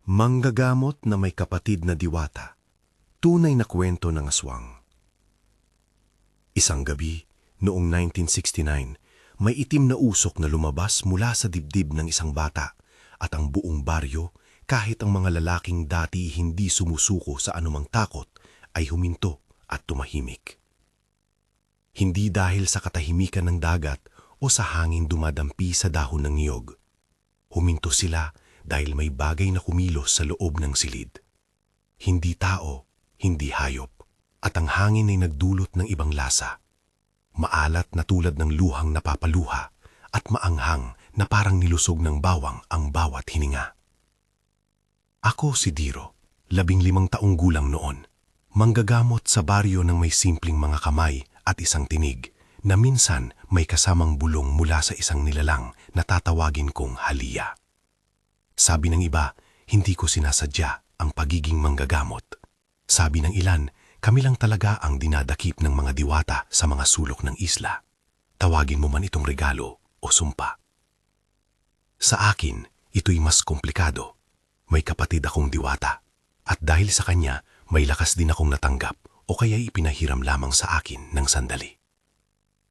Manggagamot na may kapatid na diwata. Tunay na kwento ng aswang. Isang gabi, noong 1969, may itim na usok na lumabas mula sa dibdib ng isang bata at ang buong baryo, kahit ang mga lalaking dati hindi sumusuko sa anumang takot, ay huminto at tumahimik. Hindi dahil sa katahimikan ng dagat o sa hangin dumadampi sa dahon ng niyog. Huminto sila dahil may bagay na kumilos sa loob ng silid. Hindi tao, hindi hayop, at ang hangin ay nagdulot ng ibang lasa. Maalat na tulad ng luhang napapaluha at maanghang na parang nilusog ng bawang ang bawat hininga. Ako si Diro, 15 taong gulang noon, manggagamot sa baryo ng may simpleng mga kamay at isang tinig na minsan may kasamang bulong mula sa isang nilalang na tatawagin kong Halia. Sabi ng iba, hindi ko sinasadya ang pagiging manggagamot. Sabi ng ilan, kami lang talaga ang dinadakip ng mga diwata sa mga sulok ng isla. Tawagin mo man itong regalo o sumpa. Sa akin, ito'y mas komplikado. May kapatid akong diwata. At dahil sa kanya, may lakas din akong natanggap o kaya'y ipinahiram lamang sa akin ng sandali.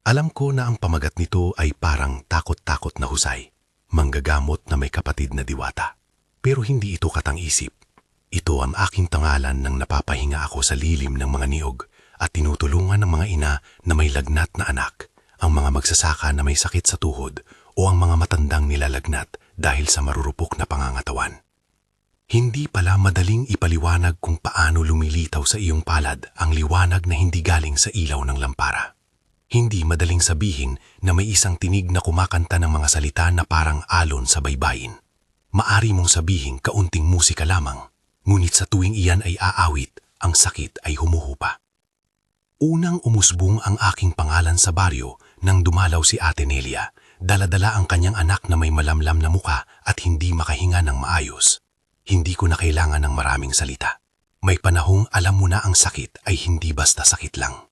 Alam ko na ang pamagat nito ay parang takot-takot na husay. Manggagamot na may kapatid na diwata. Pero hindi ito katang-isip. Ito ang aking tangalan nang napapahinga ako sa lilim ng mga niyog at tinutulungan ng mga ina na may lagnat na anak, ang mga magsasaka na may sakit sa tuhod o ang mga matandang nilalagnat dahil sa marurupok na pangangatawan. Hindi pala madaling ipaliwanag kung paano lumilitaw sa iyong palad ang liwanag na hindi galing sa ilaw ng lampara. Hindi madaling sabihin na may isang tinig na kumakanta ng mga salita na parang alon sa baybayin. Maari mong sabihin kaunting musika lamang, ngunit sa tuwing iyan ay aawit, ang sakit ay humuhupa. Unang umusbong ang aking pangalan sa baryo nang dumalaw si Ate Nelia, dala-dala ang kanyang anak na may malamlam na muka at hindi makahinga ng maayos. Hindi ko na kailangan ng maraming salita. May panahong alam mo na ang sakit ay hindi basta sakit lang.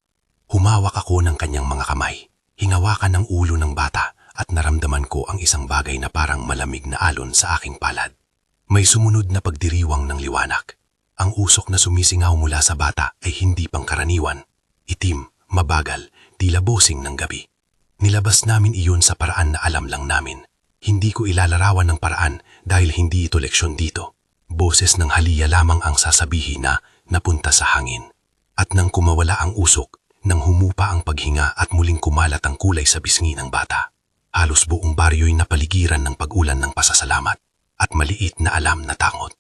Humawak ako ng kanyang mga kamay, hinawakan ng ulo ng bata at naramdaman ko ang isang bagay na parang malamig na alon sa aking palad. May sumunod na pagdiriwang ng liwanag. Ang usok na sumisingaw mula sa bata ay hindi pangkaraniwan. Itim, mabagal, tila bosing ng gabi. Nilabas namin iyon sa paraan na alam lang namin. Hindi ko ilalarawan ng paraan dahil hindi ito leksyon dito. Boses ng Halia lamang ang sasabihin na napunta sa hangin. At nang kumawala ang usok, nang humupa ang paghinga at muling kumalat ang kulay sa bisngi ng bata, halos buong baryo'y napaligiran ng pag-ulan ng pasasalamat at maliit na alam na takot.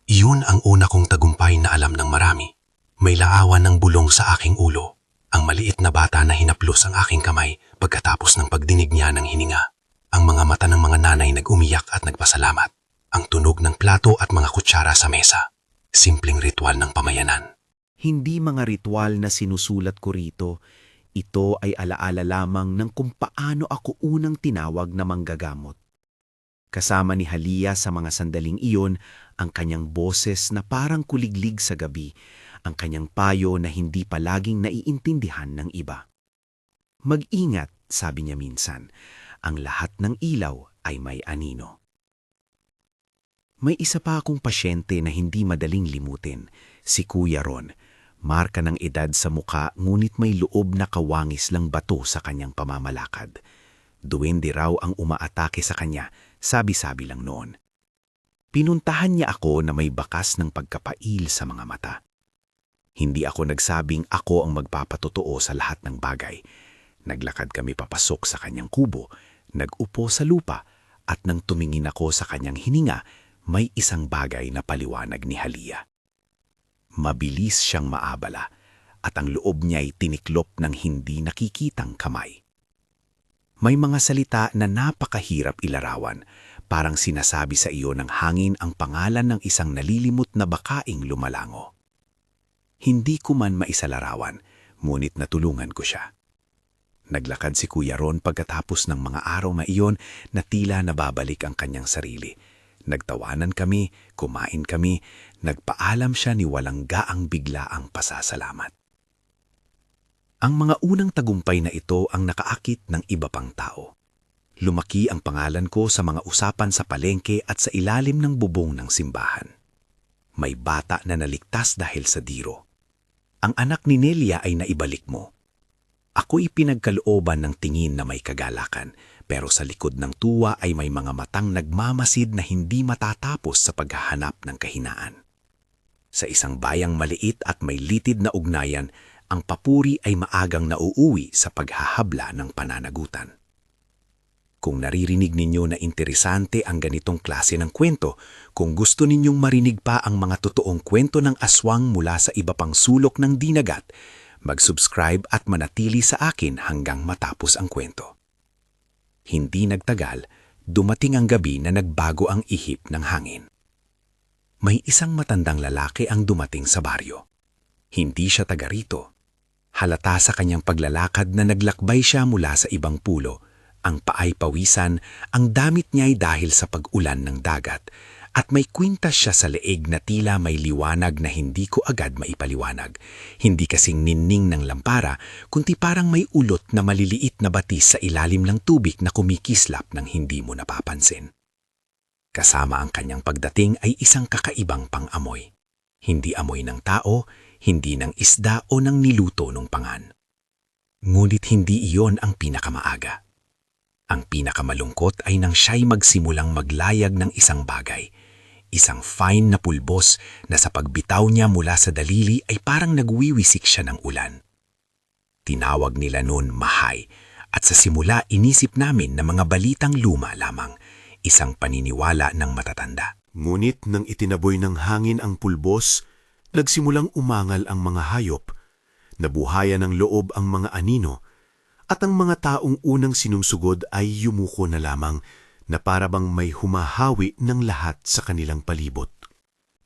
Iyon ang una kong tagumpay na alam ng marami. May laawan ng bulong sa aking ulo, ang maliit na bata na hinaplos ang aking kamay pagkatapos ng pagdinig niya ng hininga. Ang mga mata ng mga nanay nag-umiyak at nagpasalamat. Ang tunog ng plato at mga kutsara sa mesa. Simpleng ritual ng pamayanan. Hindi mga ritual na sinusulat ko rito. Ito ay alaala lamang ng kung paano ako unang tinawag na manggagamot. Kasama ni Halia sa mga sandaling iyon ang kanyang boses na parang kuliglig sa gabi, ang kanyang payo na hindi palaging naiintindihan ng iba. Mag-ingat, sabi niya minsan, ang lahat ng ilaw ay may anino. May isa pa akong pasyente na hindi madaling limutin, si Kuya Ron. Marka ng edad sa muka ngunit may loob na kawangis lang bato sa kanyang pamamalakad. Duwende raw ang umaatake sa kanya, sabi-sabi lang noon. Pinuntahan niya ako na may bakas ng pagkapail sa mga mata. Hindi ako nagsabing ako ang magpapatotoo sa lahat ng bagay. Naglakad kami papasok sa kanyang kubo, nag-upo sa lupa at nang tumingin ako sa kanyang hininga, may isang bagay na paliwanag ni Halia. Mabilis siyang maabala at ang loob niya ay tiniklop ng hindi nakikitang kamay. May mga salita na napakahirap ilarawan, parang sinasabi sa iyo ng hangin ang pangalan ng isang nalilimot na bakaing lumalango. Hindi ko man maisalarawan, ngunit natulungan ko siya. Naglakad si Kuya Ron pagkatapos ng mga araw na iyon na tila nababalik ang kanyang sarili. Nagtawanan kami, kumain kami, nagpaalam siya ni walang gaang bigla ang pasasalamat. Ang mga unang tagumpay na ito ang nakaakit ng iba pang tao. Lumaki ang pangalan ko sa mga usapan sa palengke at sa ilalim ng bubong ng simbahan. May bata na naligtas dahil sa diro. Ang anak ni Nelia ay naibalik mo. Ako'y pinagkalooban ng tingin na may kagalakan, pero sa likod ng tuwa ay may mga matang nagmamasid na hindi matatapos sa paghahanap ng kahinaan. Sa isang bayang maliit at may litid na ugnayan, ang papuri ay maagang nauuwi sa paghahabla ng pananagutan. Kung naririnig ninyo na interesante ang ganitong klase ng kwento, kung gusto ninyong marinig pa ang mga totoong kwento ng aswang mula sa iba pang sulok ng dinagat, mag-subscribe at manatili sa akin hanggang matapos ang kwento. Hindi nagtagal, dumating ang gabi na nagbago ang ihip ng hangin. May isang matandang lalaki ang dumating sa baryo. Hindi siya taga rito. Halata sa kanyang paglalakad na naglakbay siya mula sa ibang pulo. Ang paay pawisan, ang damit niya ay dahil sa pag-ulan ng dagat, at may kwintas siya sa leeg na tila may liwanag na hindi ko agad maipaliwanag. Hindi kasing ninning ng lampara, kundi parang may ulot na maliliit na batis sa ilalim ng tubig na kumikislap ng hindi mo napapansin. Kasama ang kanyang pagdating ay isang kakaibang pang-amoy. Hindi amoy ng tao, hindi ng isda o ng niluto ng pangan. Ngunit hindi iyon ang pinakamaaga. Ang pinakamalungkot ay nang siya'y magsimulang maglayag ng isang bagay. Isang fine na pulbos na sa pagbitaw niya mula sa dalili ay parang nagwiwisik siya ng ulan. Tinawag nila noon mahay, at sa simula inisip namin na mga balitang luma lamang, isang paniniwala ng matatanda. Ngunit nang itinaboy ng hangin ang pulbos, nagsimulang umangal ang mga hayop, nabuhayan ng loob ang mga anino, at ang mga taong unang sinumsugod ay yumuko na lamang na parabang may humahawi ng lahat sa kanilang palibot.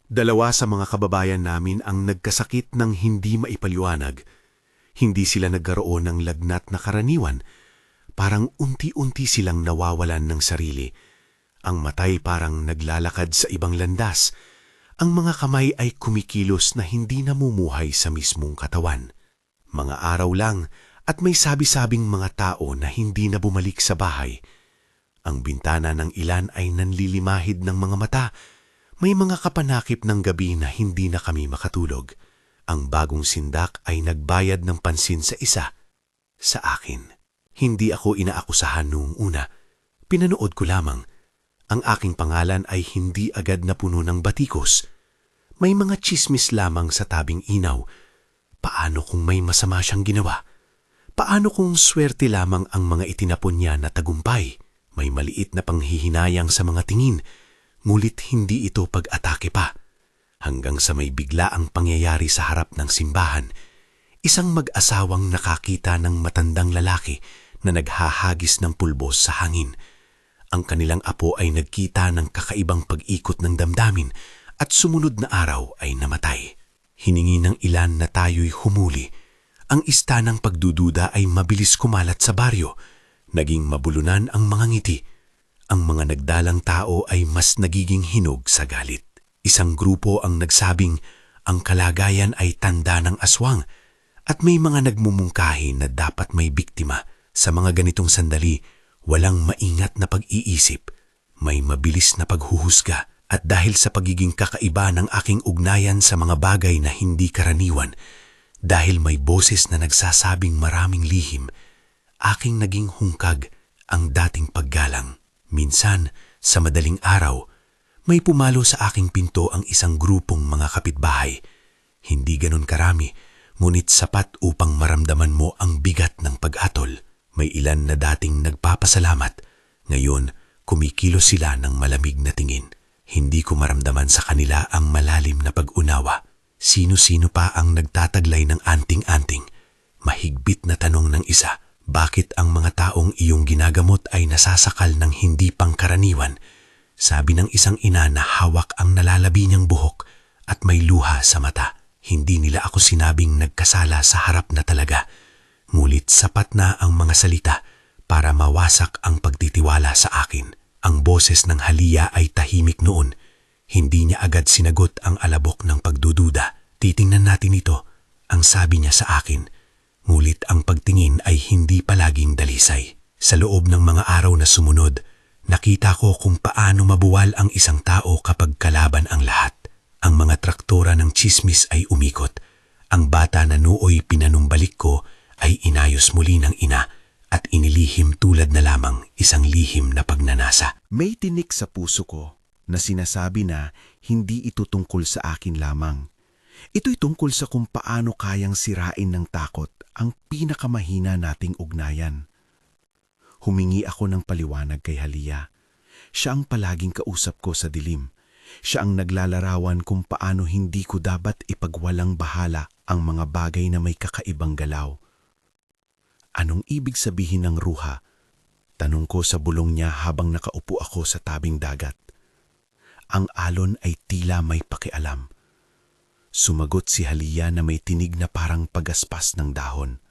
Dalawa sa mga kababayan namin ang nagkasakit ng hindi maipaliwanag. Hindi sila nagkaroon ng lagnat na karaniwan. Parang unti-unti silang nawawalan ng sarili. Ang matay parang naglalakad sa ibang landas. Ang mga kamay ay kumikilos na hindi namumuhay sa mismong katawan. Mga araw lang, at may sabi-sabing mga tao na hindi na bumalik sa bahay. Ang bintana ng ilan ay nanlilimahid ng mga mata. May mga kapanakip ng gabi na hindi na kami makatulog. Ang bagong sindak ay nagbayad ng pansin sa isa, sa akin. Hindi ako inaakusahan noong una. Pinanood ko lamang. Ang aking pangalan ay hindi agad napuno ng batikos. May mga tsismis lamang sa tabing inaw. Paano kung may masama siyang ginawa? Paano kung swerte lamang ang mga itinapon niya na tagumpay? May maliit na panghihinayang sa mga tingin, ngulit hindi ito pag-atake pa. Hanggang sa may bigla ang pangyayari sa harap ng simbahan, isang mag-asawang nakakita ng matandang lalaki na naghahagis ng pulbos sa hangin. Ang kanilang apo ay nagkita ng kakaibang pag-ikot ng damdamin at sumunod na araw ay namatay. Hiningi ng ilan na tayo'y humuli. Ang istanang pagdududa ay mabilis kumalat sa baryo. Naging mabulunan ang mga ngiti. Ang mga nagdalang tao ay mas nagiging hinog sa galit. Isang grupo ang nagsabing ang kalagayan ay tanda ng aswang at may mga nagmumungkahi na dapat may biktima. Sa mga ganitong sandali, walang maingat na pag-iisip. May mabilis na paghuhusga at dahil sa pagiging kakaiba ng aking ugnayan sa mga bagay na hindi karaniwan, dahil may boses na nagsasabing maraming lihim, aking naging hungkag ang dating paggalang. Minsan, sa madaling araw, may pumalo sa aking pinto ang isang grupong mga kapitbahay. Hindi ganon karami, ngunit sapat upang maramdaman mo ang bigat ng pag-atol. May ilan na dating nagpapasalamat. Ngayon, kumikilos sila ng malamig na tingin. Hindi ko maramdaman sa kanila ang malalim na pag-unawa. Sino-sino pa ang nagtataglay ng anting-anting? Mahigpit na tanong ng isa, bakit ang mga taong iyong ginagamot ay nasasakal ng hindi pangkaraniwan? Sabi ng isang ina na hawak ang nalalabi niyang buhok at may luha sa mata. Hindi nila ako sinabing nagkasala sa harap na talaga. Ngulit sapat na ang mga salita para mawasak ang pagtitiwala sa akin. Ang boses ng Halia ay tahimik noon. Hindi niya agad sinagot ang alabok ng pagdududa. Titingnan natin ito, ang sabi niya sa akin. Ngulit ang pagtingin ay hindi palaging dalisay. Sa loob ng mga araw na sumunod, nakita ko kung paano mabuwal ang isang tao kapag kalaban ang lahat. Ang mga traktora ng tsismis ay umikot. Ang bata na nooy pinanumbalik ko ay inayos muli ng ina at inilihim tulad na lamang isang lihim na pagnanasa. May tinik sa puso ko na sinasabi na hindi ito tungkol sa akin lamang. Ito'y tungkol sa kung paano kayang sirain ng takot ang pinakamahina nating ugnayan. Humingi ako ng paliwanag kay Halia. Siya ang palaging kausap ko sa dilim. Siya ang naglalarawan kung paano hindi ko dapat ipagwalang bahala ang mga bagay na may kakaibang galaw. Anong ibig sabihin ng ruha? Tanong ko sa bulong niya habang nakaupo ako sa tabing dagat. Ang alon ay tila may pakialam. Sumagot si Halia na may tinig na parang pagaspas ng dahon.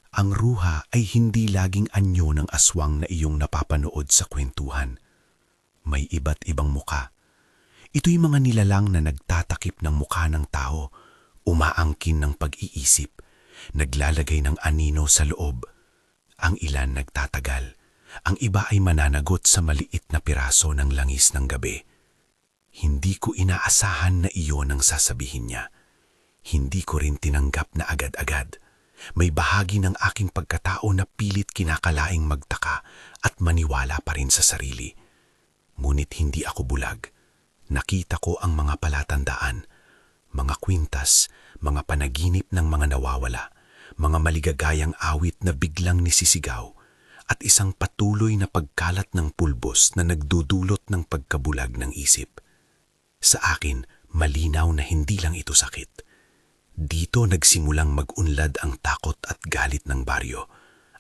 Ang ruha ay hindi laging anyo ng aswang na iyong napapanood sa kwentuhan. May iba't ibang muka. Ito'y mga nilalang na nagtatakip ng mukha ng tao, umaangkin ng pag-iisip, naglalagay ng anino sa loob. Ang ilan nagtatagal, ang iba ay mananagot sa maliit na piraso ng langis ng gabi. Hindi ko inaasahan na iyon ang sasabihin niya. Hindi ko rin tinanggap na agad-agad. May bahagi ng aking pagkatao na pilit kinakalaing magtaka at maniwala pa rin sa sarili. Ngunit hindi ako bulag. Nakita ko ang mga palatandaan, mga kwintas, mga panaginip ng mga nawawala, mga maligagayang awit na biglang nisisigaw, at isang patuloy na pagkalat ng pulbos na nagdudulot ng pagkabulag ng isip. Sa akin, malinaw na hindi lang ito sakit. Dito nagsimulang mag-unlad ang takot at galit ng baryo,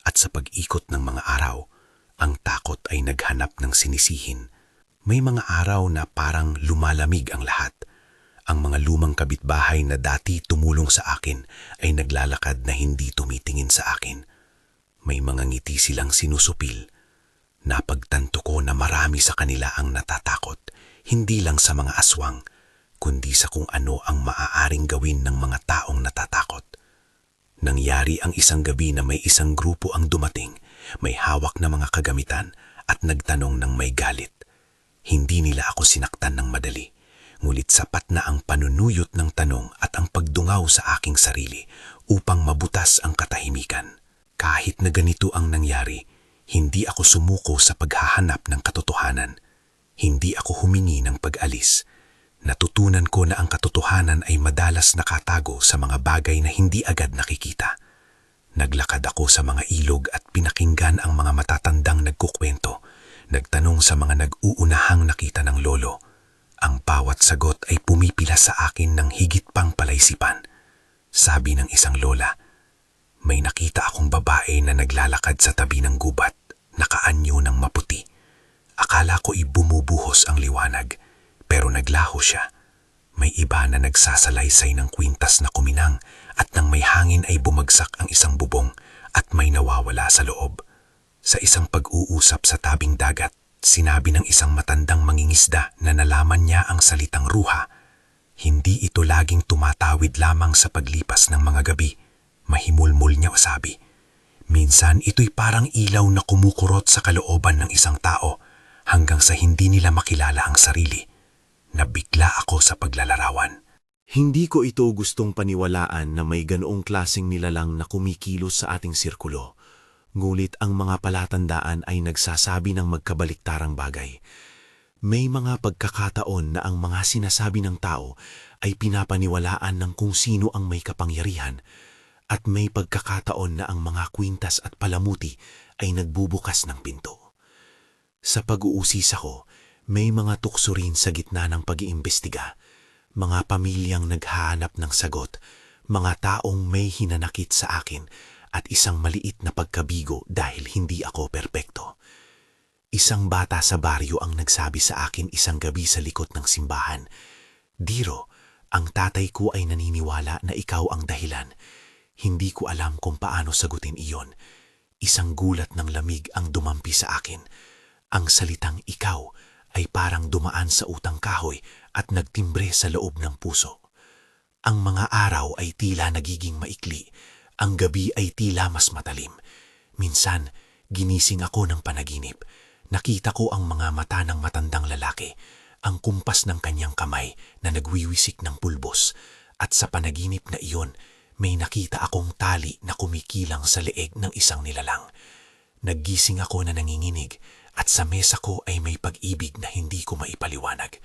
at sa pag-ikot ng mga araw, ang takot ay naghanap ng sinisihin. May mga araw na parang lumalamig ang lahat. Ang mga lumang kabitbahay na dati tumulong sa akin ay naglalakad na hindi tumitingin sa akin. May mga ngiti silang sinusupil. Napagtanto ko na marami sa kanila ang natatakot, hindi lang sa mga aswang, kundi sa kung ano ang maaaring gawin ng mga taong natatakot. Nangyari ang isang gabi na may isang grupo ang dumating, may hawak na mga kagamitan at nagtanong ng may galit. Hindi nila ako sinaktan ng madali, ngunit sapat na ang panunuyot ng tanong at ang pagdungaw sa aking sarili upang mabutas ang katahimikan. Kahit na ganito ang nangyari, hindi ako sumuko sa paghahanap ng katotohanan. Hindi ako humingi ng pag-alis. Natutunan ko na ang katotohanan ay madalas nakatago sa mga bagay na hindi agad nakikita. Naglakad ako sa mga ilog at pinakinggan ang mga matatandang nagkukwento. Nagtanong sa mga nag-uunahang nakita ng lolo. Ang bawat sagot ay pumipila sa akin ng higit pang palaisipan. Sabi ng isang lola, may nakita akong babae na naglalakad sa tabi ng gubat, nakaanyo ng maputi. Akala ko bumubuhos ang liwanag, pero naglaho siya. May iba na nagsasalaysay ng kwintas na kuminang at nang may hangin ay bumagsak ang isang bubong at may nawawala sa loob. Sa isang pag-uusap sa tabing dagat, sinabi ng isang matandang mangingisda na nalaman niya ang salitang ruha. Hindi ito laging tumatawid lamang sa paglipas ng mga gabi. Mahimulmul niya sabi. Minsan ito'y parang ilaw na kumukurot sa kalooban ng isang tao hanggang sa hindi nila makilala ang sarili. Nabigla ako sa paglalarawan. Hindi ko ito gustong paniwalaan na may ganoong klaseng nilalang na kumikilos sa ating sirkulo. Ngulit ang mga palatandaan ay nagsasabi ng magkabaliktarang bagay. May mga pagkakataon na ang mga sinasabi ng tao ay pinapaniwalaan ng kung sino ang may kapangyarihan, at may pagkakataon na ang mga kwintas at palamuti ay nagbubukas ng pinto. Sa pag-uusisa ko, may mga tukso rin sa gitna ng pag-iimbestiga, mga pamilyang naghahanap ng sagot, mga taong may hinanakit sa akin at isang maliit na pagkabigo dahil hindi ako perpekto. Isang bata sa baryo ang nagsabi sa akin isang gabi sa likod ng simbahan, "Diro, ang tatay ko ay naniniwala na ikaw ang dahilan." Hindi ko alam kung paano sagutin iyon. Isang gulat ng lamig ang dumampi sa akin. Ang salitang ikaw ay parang dumaan sa utang kahoy at nagtimbre sa loob ng puso. Ang mga araw ay tila nagiging maikli. Ang gabi ay tila mas matalim. Minsan, Ginising ako ng panaginip. Nakita ko ang mga mata ng matandang lalaki, ang kumpas ng kanyang kamay na nagwiwisik ng pulbos, at sa panaginip na iyon, may nakita akong tali na kumikilang sa leeg ng isang nilalang. Naggising ako na nanginginig at sa mesa ko ay may pag-ibig na hindi ko maipaliwanag.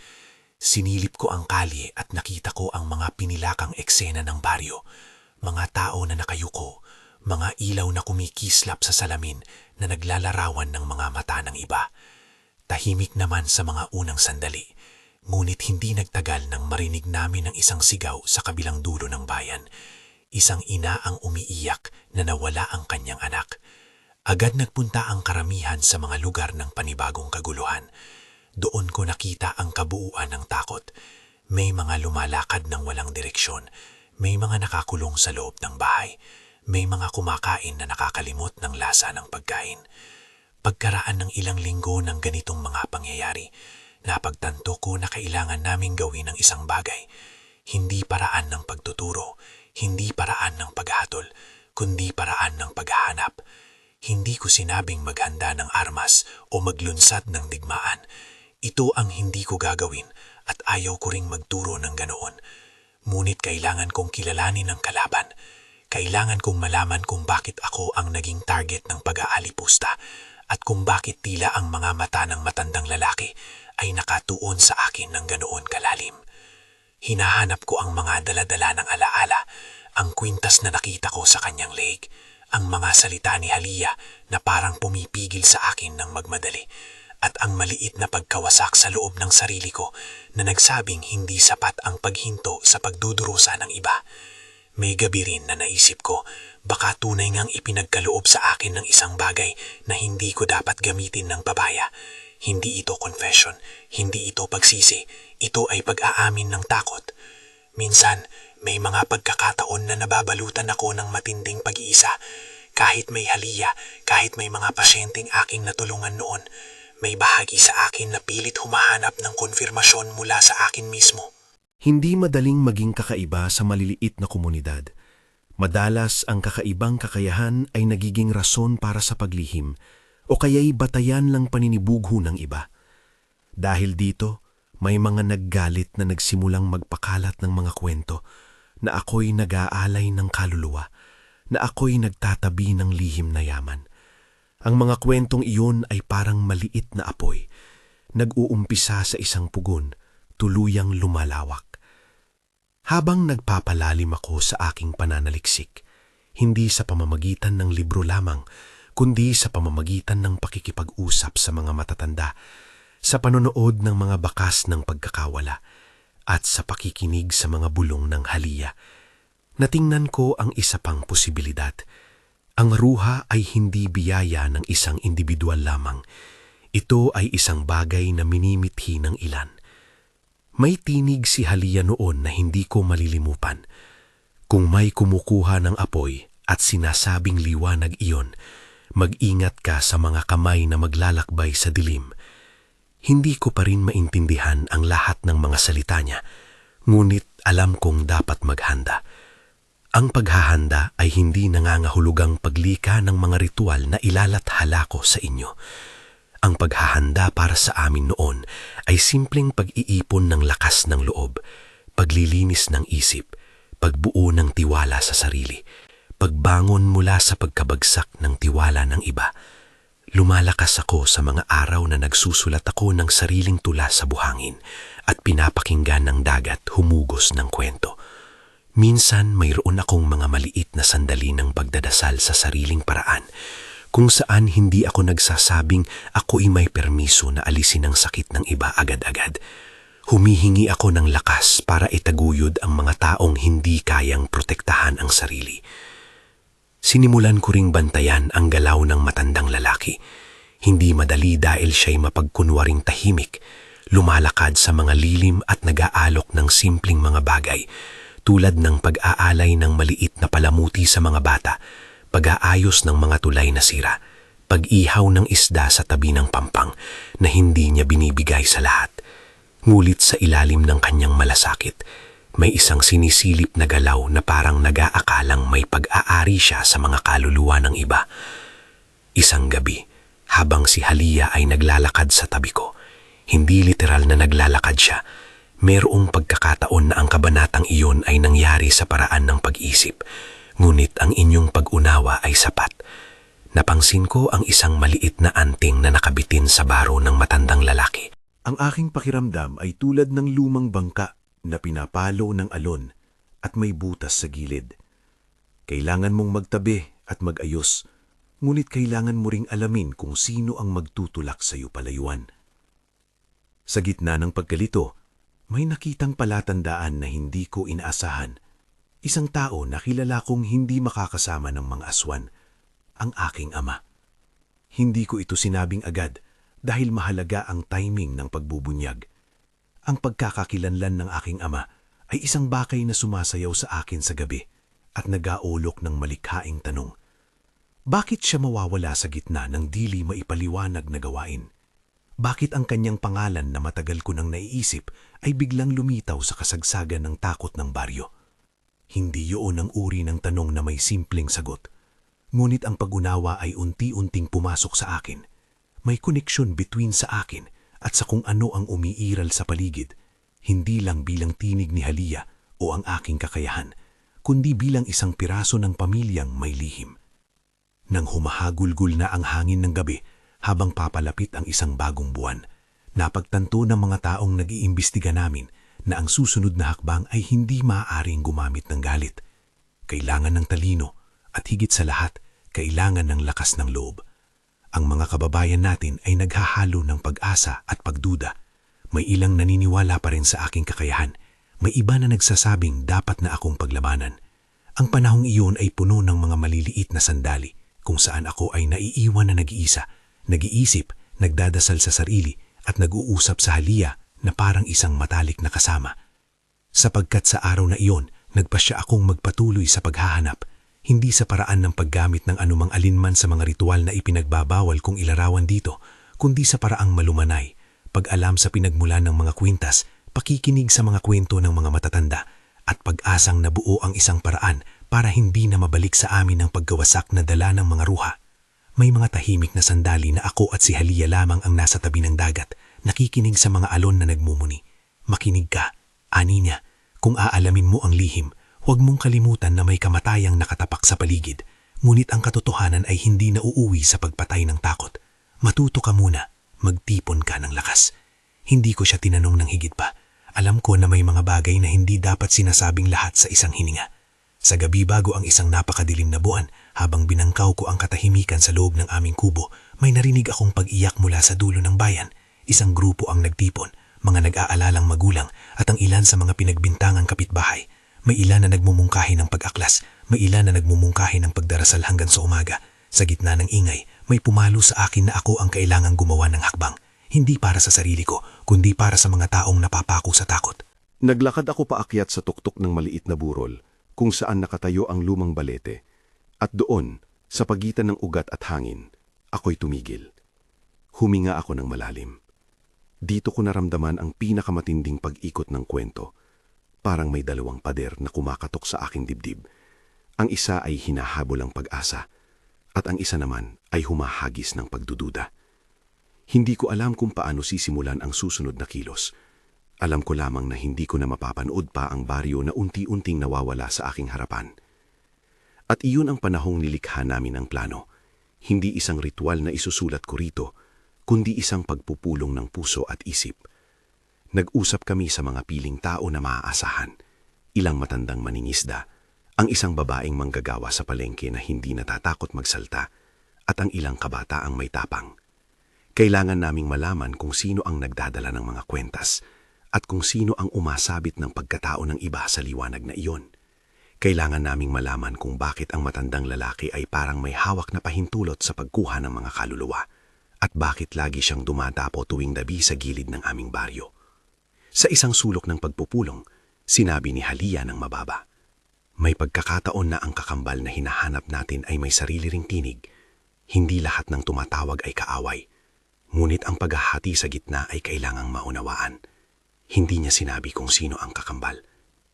Sinilip ko ang kalye at nakita ko ang mga pinilakang eksena ng baryo, mga tao na nakayuko, mga ilaw na kumikislap sa salamin na naglalarawan ng mga mata ng iba. Tahimik naman sa mga unang sandali, ngunit hindi nagtagal nang marinig namin ang isang sigaw sa kabilang dulo ng bayan. Isang ina ang umiiyak na nawala ang kanyang anak. Agad nagpunta ang karamihan sa mga lugar ng panibagong kaguluhan. Doon ko nakita ang kabuuan ng takot. May mga lumalakad ng walang direksyon. May mga nakakulong sa loob ng bahay. May mga kumakain na nakakalimot ng lasa ng pagkain. Pagkaraan ng ilang linggo ng ganitong mga pangyayari, napagtanto ko na kailangan naming gawin ang isang bagay. Hindi paraan ng pagtuturo, hindi paraan ng paghatol, kundi paraan ng paghahanap. Hindi ko sinabing maghanda ng armas o maglunsad ng digmaan. Ito ang hindi ko gagawin at ayaw ko ring magturo ng ganoon. Ngunit kailangan kong kilalanin ang kalaban. Kailangan kong malaman kung bakit ako ang naging target ng pag-aalipusta at kung bakit tila ang mga mata ng matandang lalaki ay nakatuon sa akin ng ganoon kalalim. Hinahanap ko ang mga daladala ng alaala, ang kwintas na nakita ko sa kanyang leeg, ang mga salita ni Halia na parang pumipigil sa akin ng magmadali, at ang maliit na pagkawasak sa loob ng sarili ko na nagsabing hindi sapat ang paghinto sa pagdudurusa ng iba. May gabi rin na naisip ko, baka tunay ngang ipinagkaloob sa akin ng isang bagay na hindi ko dapat gamitin ng babaya. Hindi ito confession, hindi ito pagsisi, ito ay pag-aamin ng takot. Minsan, may mga pagkakataon na nababalutan ako ng matinding pag-iisa. Kahit may Halia, kahit may mga pasyenteng aking natulungan noon, may bahagi sa akin na pilit humahanap ng konfirmasyon mula sa akin mismo. Hindi madaling maging kakaiba sa maliliit na komunidad. Madalas ang kakaibang kakayahan ay nagiging rason para sa paglihim o kaya'y batayan lang paninibugho ng iba. Dahil dito, may mga naggalit na nagsimulang magpakalat ng mga kwento na ako'y nag-aalay ng kaluluwa, na ako'y nagtatabi ng lihim na yaman. Ang mga kwentong iyon ay parang maliit na apoy, nag-uumpisa sa isang pugon, tuluyang lumalawak. Habang nagpapalalim ako sa aking pananaliksik, hindi sa pamamagitan ng libro lamang, kundi sa pamamagitan ng pakikipag-usap sa mga matatanda, sa panonood ng mga bakas ng pagkakawala, at sa pakikinig sa mga bulong ng Halia, natingnan ko ang isa pang posibilidad. Ang ruha ay hindi biyaya ng isang individual lamang. Ito ay isang bagay na minimithi ng ilan. May tinig si Halia noon na hindi ko malilimutan. Kung may kumukuha ng apoy at sinasabing liwanag iyon, mag-ingat ka sa mga kamay na maglalakbay sa dilim. Hindi ko pa rin maintindihan ang lahat ng mga salita niya, ngunit alam kong dapat maghanda. Ang paghahanda ay hindi nangangahulugang paglika ng mga ritual na ilalathala ko sa inyo. Ang paghahanda para sa amin noon ay simpleng pag-iipon ng lakas ng loob, paglilinis ng isip, pagbuo ng tiwala sa sarili, pagbangon mula sa pagkabagsak ng tiwala ng iba. Lumalakas ako sa mga araw na nagsusulat ako ng sariling tula sa buhangin at pinapakinggan ng dagat humugos ng kwento. Minsan mayroon akong mga maliit na sandali ng pagdadasal sa sariling paraan, kung saan hindi ako nagsasabing ako'y may permiso na alisin ang sakit ng iba agad-agad. Humihingi ako ng lakas para itaguyod ang mga taong hindi kayang protektahan ang sarili. Sinimulan ko ring bantayan ang galaw ng matandang lalaki. Hindi madali dahil siya'y mapagkunwaring tahimik, lumalakad sa mga lilim at nag-aalok ng simpleng mga bagay, tulad ng pag-aalay ng maliit na palamuti sa mga bata, pag-aayos ng mga tulay na sira, pag-ihaw ng isda sa tabi ng pampang na hindi niya binibigay sa lahat. Ngulit sa ilalim ng kanyang malasakit, may isang sinisilip na galaw na parang nag-aakalang may pag-aari siya sa mga kaluluwa ng iba. Isang gabi, habang si Halia ay naglalakad sa tabi ko, hindi literal na naglalakad siya, merong pagkakataon na ang kabanatang iyon ay nangyari sa paraan ng pag-isip, ngunit ang inyong pag-unawa ay sapat. Napangsin ko ang isang maliit na anting na nakabitin sa baro ng matandang lalaki. Ang aking pakiramdam ay tulad ng lumang bangka na pinapalo ng alon at may butas sa gilid. Kailangan mong magtabi at mag-ayos, ngunit kailangan mo ring alamin kung sino ang magtutulak sa iyo palayuan. Sa gitna ng pagkalito, may nakitang palatandaan na hindi ko inaasahan. Isang tao na kilala kong hindi makakasama ng mga aswan, ang aking ama. Hindi ko ito sinabing agad dahil mahalaga ang timing ng pagbubunyag. Ang pagkakakilanlan ng aking ama ay isang bakay na sumasayaw sa akin sa gabi at nag-aolok ng malikhaing tanong. Bakit siya mawawala sa gitna ng dili maipaliwanag na gawain? Bakit ang kanyang pangalan na matagal ko nang naiisip ay biglang lumitaw sa kasagsagan ng takot ng baryo? Hindi yun ang uri ng tanong na may simpleng sagot. Ngunit ang pag-unawa ay unti-unting pumasok sa akin. May koneksyon between sa akin at sa kung ano ang umiiral sa paligid, hindi lang bilang tinig ni Halia o ang aking kakayahan, kundi bilang isang piraso ng pamilyang may lihim. Nang humahagulgul na ang hangin ng gabi habang papalapit ang isang bagong buwan, napagtanto ng mga taong nag-iimbestiga namin na ang susunod na hakbang ay hindi maaaring gumamit ng galit. Kailangan ng talino at higit sa lahat, kailangan ng lakas ng loob. Ang mga kababayan natin ay naghahalo ng pag-asa at pagduda. May ilang naniniwala pa rin sa aking kakayahan. May iba na nagsasabing dapat na akong paglabanan. Ang panahong iyon ay puno ng mga maliliit na sandali kung saan ako ay naiiwan na nag-iisa, nag-iisip, nagdadasal sa sarili at nag-uusap sa Halia na parang isang matalik na kasama. Sapagkat sa araw na iyon, nagpasya akong magpatuloy sa paghahanap, hindi sa paraan ng paggamit ng anumang alinman sa mga ritual na ipinagbabawal kong ilarawan dito, kundi sa paraang malumanay, pag-alam sa pinagmulan ng mga kwintas, pakikinig sa mga kwento ng mga matatanda, at pag-asang nabuo ang isang paraan para hindi na mabalik sa amin ang pagkawasak na dala ng mga ruha. May mga tahimik na sandali na ako at si Halia lamang ang nasa tabi ng dagat, nakikinig sa mga alon na nagmumuni. Makinig ka, ani niya, kung aalamin mo ang lihim, huwag mong kalimutan na may kamatayang nakatapak sa paligid, ngunit ang katotohanan ay hindi na uuwi sa pagpatay ng takot. Matuto ka muna, magtipon ka ng lakas. Hindi ko siya tinanong ng higit pa. Alam ko na may mga bagay na hindi dapat sinasabing lahat sa isang hininga. Sa gabi bago ang isang napakadilim na buwan, habang binangkaw ko ang katahimikan sa loob ng aming kubo, may narinig akong pag-iyak mula sa dulo ng bayan. Isang grupo ang nagtipon, mga nag-aalalang magulang at ang ilan sa mga pinagbintangang kapitbahay. May ilan na nagmumungkahi ng pag-aklas, may ilan na nagmumungkahi ng pagdarasal hanggang sa umaga. Sa gitna ng ingay, may pumalo sa akin na ako ang kailangang gumawa ng hakbang. Hindi para sa sarili ko, kundi para sa mga taong napapako sa takot. Naglakad ako paakyat sa tuktok ng maliit na burol, kung saan nakatayo ang lumang balete. At doon, sa pagitan ng ugat at hangin, ako'y tumigil. Huminga ako ng malalim. Dito ko naramdaman ang pinakamatinding pag-ikot ng kwento. Parang may dalawang pader na kumakatok sa aking dibdib. Ang isa ay hinahabol ang pag-asa, at ang isa naman ay humahagis ng pagdududa. Hindi ko alam kung paano sisimulan ang susunod na kilos. Alam ko lamang na hindi ko na mapapanood pa ang baryo na unti-unting nawawala sa aking harapan. At iyon ang panahong nilikha namin ng plano. Hindi isang ritual na isusulat ko rito, kundi isang pagpupulong ng puso at isip. Nag-usap kami sa mga piling tao na maaasahan. Ilang matandang maningisda, ang isang babaeng manggagawa sa palengke na hindi natatakot magsalta, at ang ilang kabataang may tapang. Kailangan naming malaman kung sino ang nagdadala ng mga kwentas at kung sino ang umasabit ng pagkatao ng iba sa liwanag na iyon. Kailangan naming malaman kung bakit ang matandang lalaki ay parang may hawak na pahintulot sa pagkuha ng mga kaluluwa at bakit lagi siyang dumadapo tuwing gabi sa gilid ng aming baryo. Sa isang sulok ng pagpupulong, sinabi ni Halia ng mababa, "May pagkakataon na ang kakambal na hinahanap natin ay may sarili ring tinig. Hindi lahat ng tumatawag ay kaaway. Ngunit ang paghahati sa gitna ay kailangang maunawaan." Hindi niya sinabi kung sino ang kakambal.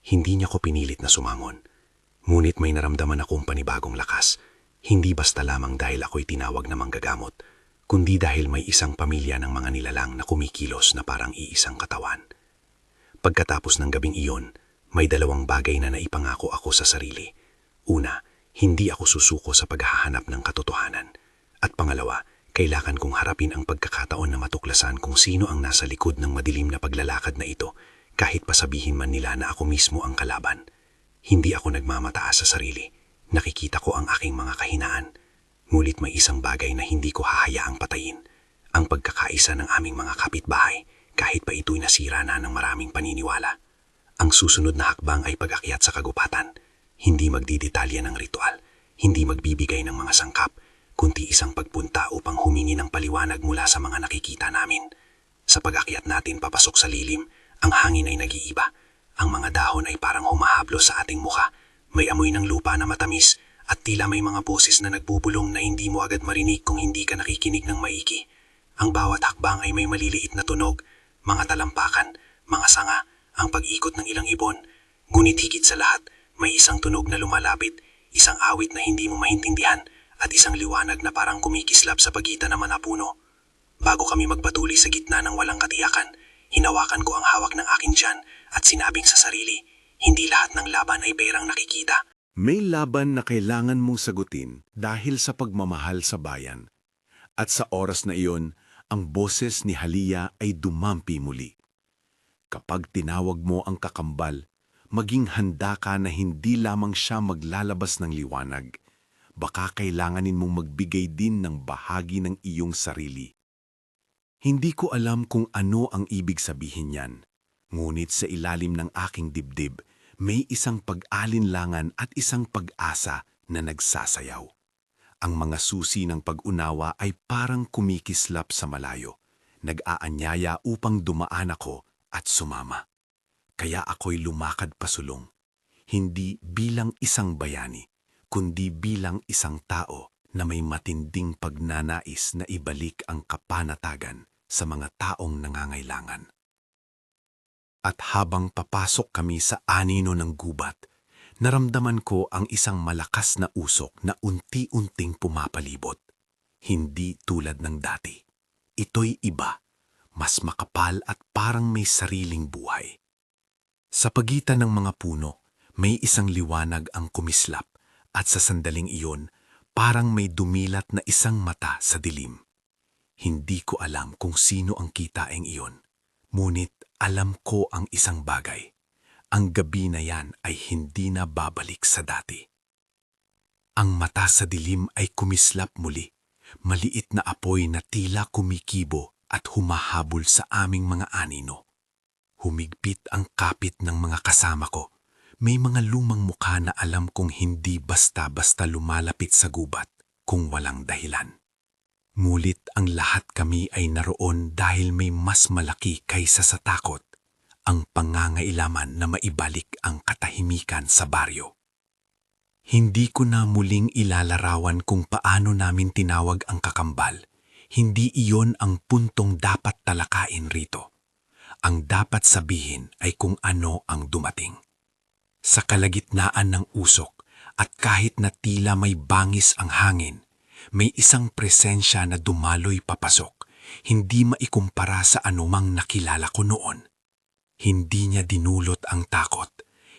Hindi niya ko pinilit na sumangon. Ngunit may naramdaman akong panibagong lakas. Hindi basta lamang dahil ako'y tinawag na manggagamot, kundi dahil may isang pamilya ng mga nilalang na kumikilos na parang iisang katawan. Pagkatapos ng gabing iyon, may dalawang bagay na naipangako ako sa sarili. Una, hindi ako susuko sa paghahanap ng katotohanan. At pangalawa, kailangan kong harapin ang pagkakataon na matuklasan kung sino ang nasa likod ng madilim na paglalakad na ito, kahit pasabihin man nila na ako mismo ang kalaban. Hindi ako nagmamataas sa sarili. Nakikita ko ang aking mga kahinaan. Ngunit may isang bagay na hindi ko hahayaang patayin. Ang pagkakaisa ng aming mga kapitbahay, kahit pa ito'y nasira na ng maraming paniniwala. Ang susunod na hakbang ay pag-akyat sa kagubatan. Hindi magdidetalya ng ritual, hindi magbibigay ng mga sangkap, kundi isang pagpunta upang humingi ng paliwanag mula sa mga nakikita namin. Sa pag-akyat natin papasok sa lilim, ang hangin ay nag-iiba. Ang mga dahon ay parang humahablos sa ating muka. May amoy ng lupa na matamis at tila may mga boses na nagbubulong na hindi mo agad marinig kung hindi ka nakikinig ng maigi. Ang bawat hakbang ay may maliliit na tunog, mga talampakan, mga sanga, ang pag-ikot ng ilang ibon. Ngunit higit sa lahat, may isang tunog na lumalapit, isang awit na hindi mo maintindihan, at isang liwanag na parang kumikislap sa pagitan ng mga puno. Bago kami magpatuloy sa gitna ng walang katiyakan, hinawakan ko ang hawak ng aking tiyan at sinabing sa sarili, hindi lahat ng laban ay perang nakikita. May laban na kailangan mong sagutin dahil sa pagmamahal sa bayan. At sa oras na iyon, ang boses ni Halia ay dumampi muli. Kapag tinawag mo ang kakambal, maging handa ka na hindi lamang siya maglalabas ng liwanag. Baka kailanganin mong magbigay din ng bahagi ng iyong sarili. Hindi ko alam kung ano ang ibig sabihin niyan, ngunit sa ilalim ng aking dibdib, may isang pag-alinlangan at isang pag-asa na nagsasayaw. Ang mga susi ng pag-unawa ay parang kumikislap sa malayo, nag-aanyaya upang dumaan ako at sumama. Kaya ako'y lumakad pasulong, hindi bilang isang bayani, kundi bilang isang tao na may matinding pagnanais na ibalik ang kapanatagan sa mga taong nangangailangan. At habang papasok kami sa anino ng gubat, naramdaman ko ang isang malakas na usok na unti-unting pumapalibot. Hindi tulad ng dati. Ito'y iba, mas makapal at parang may sariling buhay. Sa pagitan ng mga puno, may isang liwanag ang kumislap at sa sandaling iyon, parang may dumilat na isang mata sa dilim. Hindi ko alam kung sino ang kitaeng iyon, ngunit alam ko ang isang bagay. Ang gabi na yan ay hindi na babalik sa dati. Ang mata sa dilim ay kumislap muli, maliit na apoy na tila kumikibo at humahabol sa aming mga anino. Humigpit ang kapit ng mga kasama ko. May mga lumang mukha na alam kong hindi basta-basta lumalapit sa gubat kung walang dahilan. Ngunit ang lahat kami ay naroon dahil may mas malaki kaysa sa takot, ang pangangailaman na maibalik ang katahimikan sa baryo. Hindi ko na muling ilalarawan kung paano namin tinawag ang kakambal. Hindi iyon ang puntong dapat talakayin rito. Ang dapat sabihin ay kung ano ang dumating. Sa kalagitnaan ng usok at kahit na tila may bangis ang hangin, may isang presensya na dumaloy papasok, hindi maikumpara sa anumang nakilala ko noon. Hindi niya dinulot ang takot,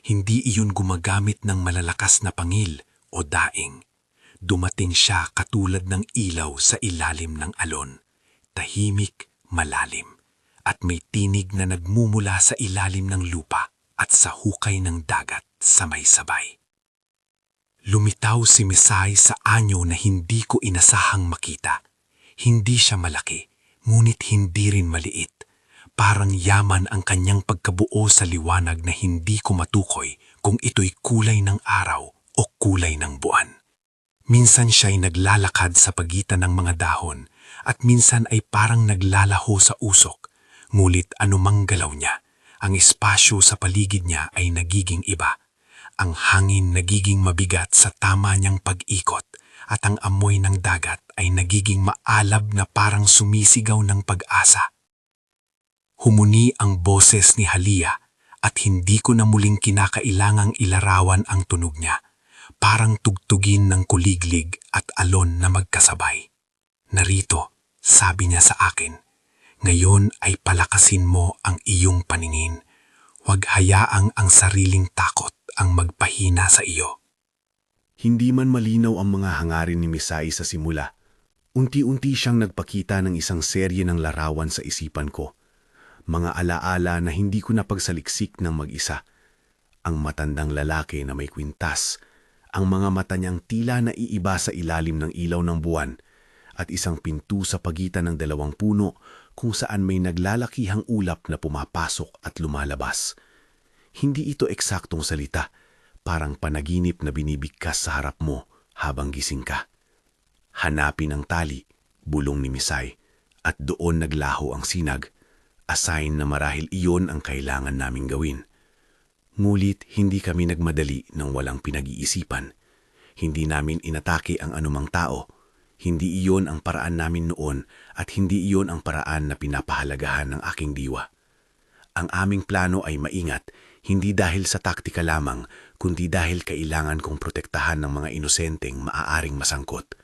hindi iyon gumagamit ng malalakas na pangil o daing. Dumating siya katulad ng ilaw sa ilalim ng alon, tahimik, malalim, at may tinig na nagmumula sa ilalim ng lupa at sa hukay ng dagat sabay-sabay. Lumitaw si Mesay sa anyo na hindi ko inasahang makita. Hindi siya malaki, ngunit hindi rin maliit. Parang yaman ang kanyang pagkabuo sa liwanag na hindi ko matukoy kung ito'y kulay ng araw o kulay ng buwan. Minsan siya'y naglalakad sa pagitan ng mga dahon at minsan ay parang naglalaho sa usok. Ngunit anumang galaw niya, ang espasyo sa paligid niya ay nagiging iba. Ang hangin nagiging mabigat sa tama niyang pag-ikot at ang amoy ng dagat ay nagiging maalab na parang sumisigaw ng pag-asa. Humuni ang boses ni Halia at hindi ko na muling kinakailangang ilarawan ang tunog niya. parang tugtugin ng kuliglig at alon na magkasabay. Narito, sabi niya sa akin, ngayon ay palakasin mo ang iyong paningin. Huwag hayaang ang sariling takot ang magpahina sa iyo. Hindi man malinaw ang mga hangarin ni Misai sa simula, unti-unti siyang nagpakita ng isang serye ng larawan sa isipan ko. Mga alaala na hindi ko napagsaliksik ng mag-isa. Ang matandang lalaki na may kwintas, ang mga mata niyang tila na iiba sa ilalim ng ilaw ng buwan, at isang pinto sa pagitan ng dalawang puno kung saan may naglalakihang ulap na pumapasok at lumalabas. Hindi ito eksaktong salita, parang panaginip na binibigkas sa harap mo habang gising ka. Hanapin ang tali, bulong ni Misai, at doon naglaho ang sinag, a sign na marahil iyon ang kailangan naming gawin. Ngulit hindi kami nagmadali ng walang pinag-iisipan. Hindi namin inatake ang anumang tao. Hindi iyon ang paraan namin noon at hindi iyon ang paraan na pinapahalagahan ng aking diwa. Ang aming plano ay maingat, hindi dahil sa taktika lamang, kundi dahil kailangan kong protektahan ng mga inosenteng maaaring masangkot.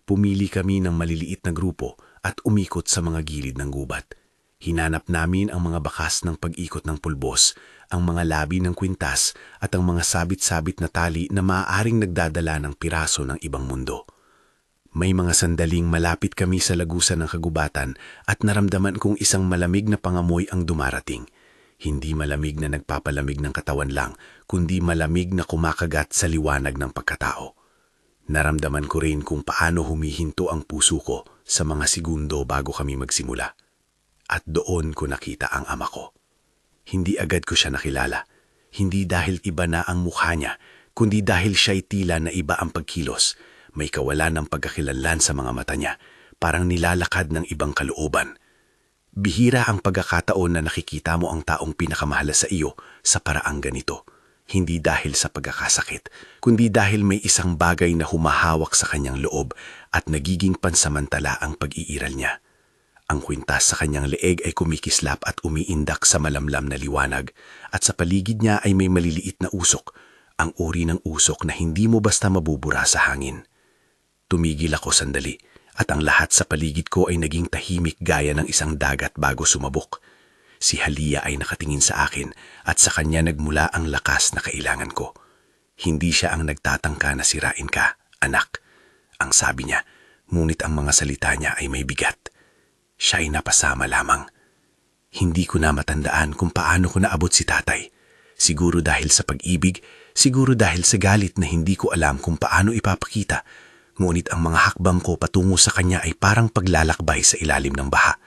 Pumili kami ng maliliit na grupo at umikot sa mga gilid ng gubat. Hinanap namin ang mga bakas ng pag-ikot ng pulbos, ang mga labi ng kwintas at ang mga sabit-sabit na tali na maaaring nagdadala ng piraso ng ibang mundo. May mga sandaling malapit kami sa lagusan ng kagubatan at naramdaman kong isang malamig na pangamoy ang dumarating. Hindi malamig na nagpapalamig ng katawan lang, kundi malamig na kumakagat sa liwanag ng pagkatao. Naramdaman ko rin kung paano humihinto ang puso ko sa mga segundo bago kami magsimula. At doon ko nakita ang ama ko. Hindi agad ko siya nakilala. Hindi dahil iba na ang mukha niya, kundi dahil siya'y tila na iba ang pagkilos. May kawalan ng pagkakilanlan sa mga mata niya, parang nilalakad ng ibang kalooban. Bihira ang pagkakataon na nakikita mo ang taong pinakamahal sa iyo sa paraang ganito. Hindi dahil sa pagkakasakit, kundi dahil may isang bagay na humahawak sa kanyang loob at nagiging pansamantala ang pag-iiral niya. Ang kwintas sa kanyang leeg ay kumikislap at umiindak sa malamlam na liwanag at sa paligid niya ay may maliliit na usok, ang uri ng usok na hindi mo basta mabubura sa hangin. Tumigil ako sandali at ang lahat sa paligid ko ay naging tahimik gaya ng isang dagat bago sumabog. Si Halia ay nakatingin sa akin at sa kanya nagmula ang lakas na kailangan ko. Hindi siya ang nagtatangka na sirain ka, anak. Ang sabi niya, ngunit ang mga salita niya ay may bigat. Siya ay napasama lamang. Hindi ko na matandaan kung paano ko naabot si tatay. Siguro dahil sa pag-ibig, siguro dahil sa galit na hindi ko alam kung paano ipapakita. Ngunit ang mga hakbang ko patungo sa kanya ay parang paglalakbay sa ilalim ng baha.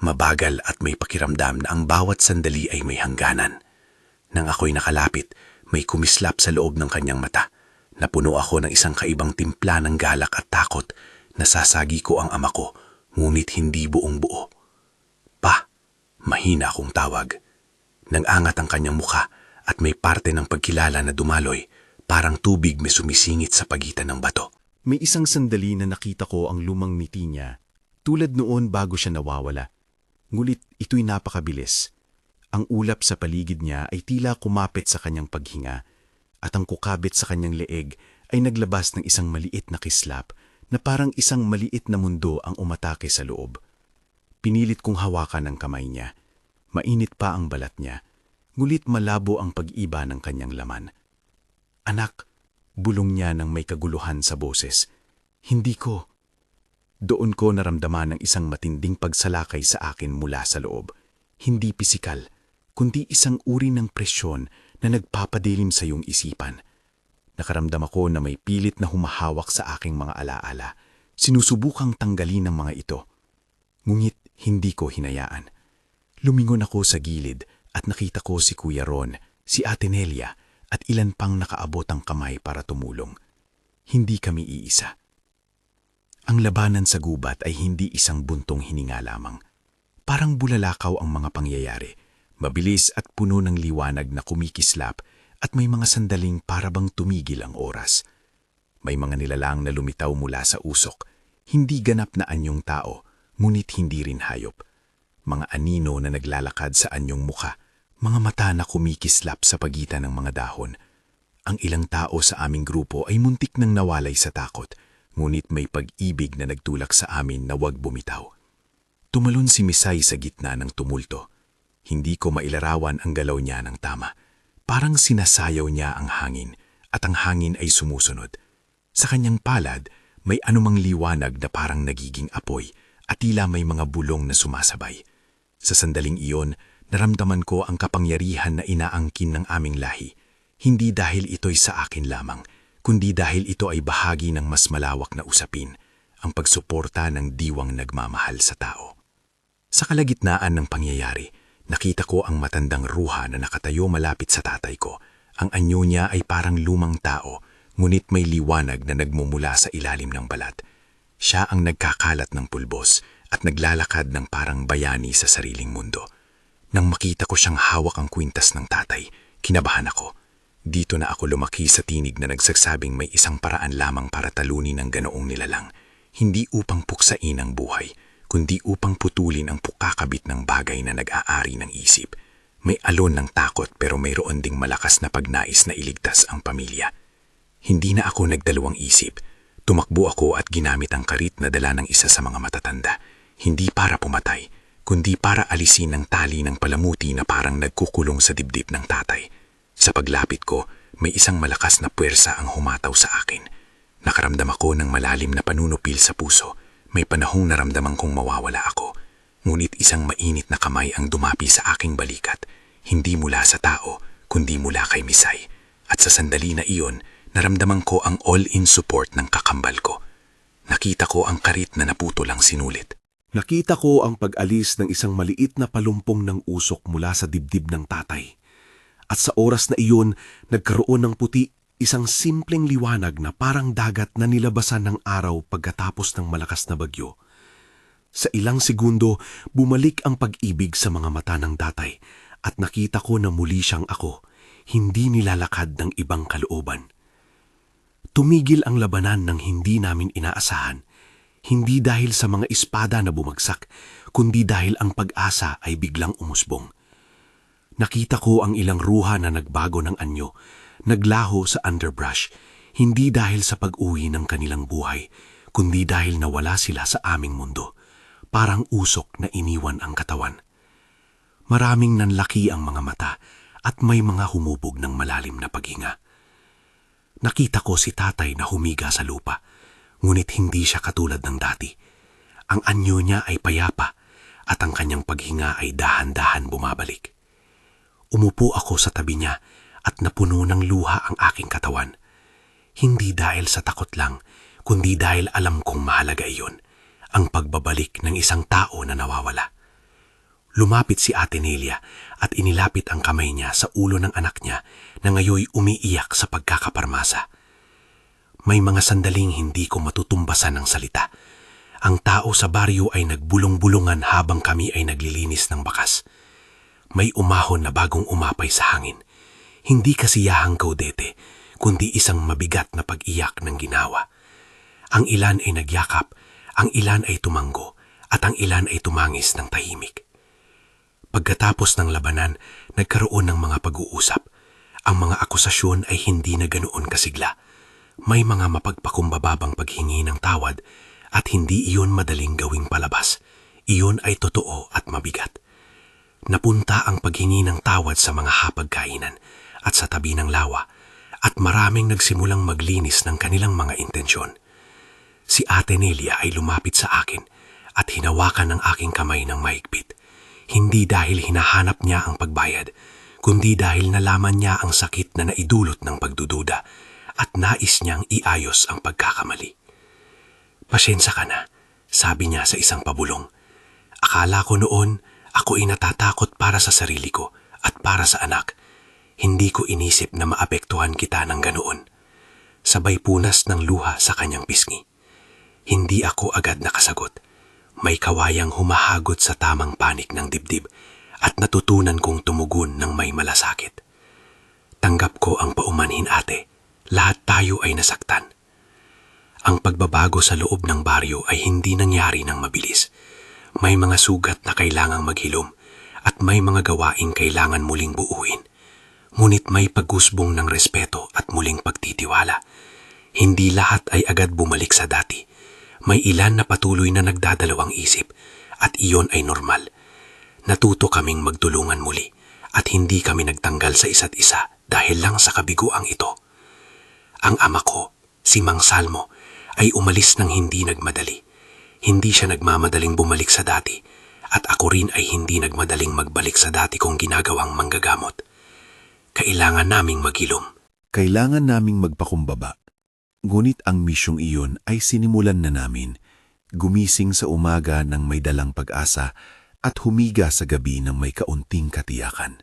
Mabagal at may pakiramdam na ang bawat sandali ay may hangganan. Nang ako'y nakalapit, may kumislap sa loob ng kanyang mata. Napuno ako ng isang kaibang timpla ng galak at takot. Nasasagi ko ang ama ko, ngunit hindi buong buo. Pa, mahina akong tawag. Nang-angat ang kanyang mukha at may parte ng pagkilala na dumaloy, parang tubig may sumisingit sa pagitan ng bato. May isang sandali na nakita ko ang lumang ngiti niya, tulad noon bago siya nawawala. Ngulit ito'y napakabilis. Ang ulap sa paligid niya ay tila kumapit sa kanyang paghinga, at ang kukabit sa kanyang leeg ay naglabas ng isang maliit na kislap na parang isang maliit na mundo ang umatake sa loob. Pinilit kong hawakan ang kamay niya. Mainit pa ang balat niya, ngulit malabo ang pag-iba ng kanyang laman. Anak, bulong niya nang may kaguluhan sa boses. Hindi ko. Doon ko naramdaman ng isang matinding pagsalakay sa akin mula sa loob. Hindi pisikal, kundi isang uri ng presyon na nagpapadilim sa iyong isipan. Nakaramdam ako na may pilit na humahawak sa aking mga alaala. Sinusubukang tanggalin ang mga ito. Ngunit hindi ko hinayaan. Lumingon ako sa gilid at nakita ko si Kuya Ron, si Ate Nelia, at ilan pang nakaabot ang kamay para tumulong. Hindi kami iisa. Ang labanan sa gubat ay hindi isang buntong hininga lamang. Parang bulalakaw ang mga pangyayari, mabilis at puno ng liwanag na kumikislap at may mga sandaling parabang tumigil ang oras. May mga nilalang na lumitaw mula sa usok, hindi ganap na anyong tao, ngunit hindi rin hayop. Mga anino na naglalakad sa anyong mukha, mga mata na kumikislap sa pagitan ng mga dahon. Ang ilang tao sa aming grupo ay muntik nang nawalay sa takot, ngunit may pag-ibig na nagtulak sa amin na huwag bumitaw. Tumalon si Misay sa gitna ng tumulto. Hindi ko mailarawan ang galaw niya ng tama. Parang sinasayaw niya ang hangin at ang hangin ay sumusunod. Sa kanyang palad, may anumang liwanag na parang nagiging apoy at tila may mga bulong na sumasabay. Sa sandaling iyon, naramdaman ko ang kapangyarihan na inaangkin ng aming lahi. Hindi dahil ito'y sa akin lamang, kundi dahil ito ay bahagi ng mas malawak na usapin, ang pagsuporta ng diwang nagmamahal sa tao. Sa kalagitnaan ng pangyayari, nakita ko ang matandang ruha na nakatayo malapit sa tatay ko. Ang anyo niya ay parang lumang tao, ngunit may liwanag na nagmumula sa ilalim ng balat. Siya ang nagkakalat ng pulbos at naglalakad ng parang bayani sa sariling mundo. Nang makita ko siyang hawak ang kwintas ng tatay, kinabahan ako. Dito na ako lumaki sa tinig na nagsasabing may isang paraan lamang para talunin ang ganoong nilalang. Hindi upang puksain ang buhay, kundi upang putulin ang pukakabit ng bagay na nag-aari ng isip. May alon ng takot pero mayroon ding malakas na pagnais na iligtas ang pamilya. Hindi na ako nagdalawang isip. Tumakbo ako at ginamit ang karit na dala ng isa sa mga matatanda. Hindi para pumatay, kundi para alisin ang tali ng palamuti na parang nagkukulong sa dibdib ng tatay. Sa paglapit ko, may isang malakas na puwersa ang humataw sa akin. Nakaramdam ako ng malalim na panunupil sa puso. May panahong naramdaman kong mawawala ako. Ngunit isang mainit na kamay ang dumapi sa aking balikat. Hindi mula sa tao, kundi mula kay Misay. At sa sandali na iyon, naramdaman ko ang all-in support ng kakambal ko. Nakita ko ang karit na naputulang sinulit. Nakita ko ang pag-alis ng isang maliit na palumpong ng usok mula sa dibdib ng tatay. At sa oras na iyon, nagkaroon ng puti, isang simpleng liwanag na parang dagat na nilabasan ng araw pagkatapos ng malakas na bagyo. Sa ilang segundo, bumalik ang pag-ibig sa mga mata ng tatay at nakita ko na muli siyang ako, hindi nilalakad ng ibang kalooban. Tumigil ang labanan ng hindi namin inaasahan, hindi dahil sa mga espada na bumagsak, kundi dahil ang pag-asa ay biglang umusbong. Nakita ko ang ilang ruha na nagbago ng anyo, naglaho sa underbrush, hindi dahil sa pag-uwi ng kanilang buhay, kundi dahil nawala sila sa aming mundo, parang usok na iniwan ang katawan. Maraming nanlaki ang mga mata at may mga humubog ng malalim na paghinga. Nakita ko si tatay na humiga sa lupa, ngunit hindi siya katulad ng dati. Ang anyo niya ay payapa at ang kanyang paghinga ay dahan-dahan bumabalik. Umupo ako sa tabi niya at napuno ng luha ang aking katawan. Hindi dahil sa takot lang, kundi dahil alam kong mahalaga iyon, ang pagbabalik ng isang tao na nawawala. Lumapit si Ate Nelia at inilapit ang kamay niya sa ulo ng anak niya na ngayoy umiiyak sa pagkakaparmasa. May mga sandaling hindi ko matutumbasan ng salita. Ang tao sa baryo ay nagbulong-bulungan habang kami ay naglilinis ng bakas. May umahon na bagong umapay sa hangin. Hindi kasiyahang kaudete, kundi isang mabigat na pag-iyak ng ginawa. Ang ilan ay nagyakap, ang ilan ay tumanggo, at ang ilan ay tumangis ng tahimik. Pagkatapos ng labanan, nagkaroon ng mga pag-uusap. Ang mga akusasyon ay hindi na ganoon kasigla. May mga mapagpakumbababang paghingi ng tawad at hindi iyon madaling gawing palabas. Iyon ay totoo at mabigat. Napunta ang paghingi ng tawad sa mga hapagkainan at sa tabi ng lawa at maraming nagsimulang maglinis ng kanilang mga intensyon. Si Ate Nelia ay lumapit sa akin at hinawakan ang aking kamay ng mahigpit. Hindi dahil hinahanap niya ang pagbayad, kundi dahil nalaman niya ang sakit na naidulot ng pagdududa at nais niyang iayos ang pagkakamali. "Pasensya ka na," sabi niya sa isang pabulong. "Akala ko noon ako'y natatakot para sa sarili ko at para sa anak. Hindi ko inisip na maapektuhan kita ng ganoon." Sabay punas ng luha sa kanyang pisngi. Hindi ako agad nakasagot. May kawayang humahagot sa tamang panik ng dibdib at natutunan kong tumugon ng may malasakit. "Tanggap ko ang paumanhin, ate. Lahat tayo ay nasaktan." Ang pagbabago sa loob ng baryo ay hindi nangyari ng mabilis. May mga sugat na kailangang maghilom at may mga gawaing kailangan muling buuin. ngunit may pagusbong ng respeto at muling pagtitiwala. Hindi lahat ay agad bumalik sa dati. May ilan na patuloy na nagdadalawang isip at iyon ay normal. Natuto kaming magtulungan muli at hindi kami nagtanggal sa isa't isa dahil lang sa kabiguang ito. Ang ama ko, si Mang Salmo, ay umalis ng hindi nagmadali. Hindi siya nagmamadaling bumalik sa dati at ako rin ay hindi nagmadaling magbalik sa dati kong ginagawang manggagamot. Kailangan naming maghilom. Kailangan naming magpakumbaba. Ngunit ang misyong iyon ay sinimulan na namin. Gumising sa umaga ng may dalang pag-asa at humiga sa gabi ng may kaunting katiyakan.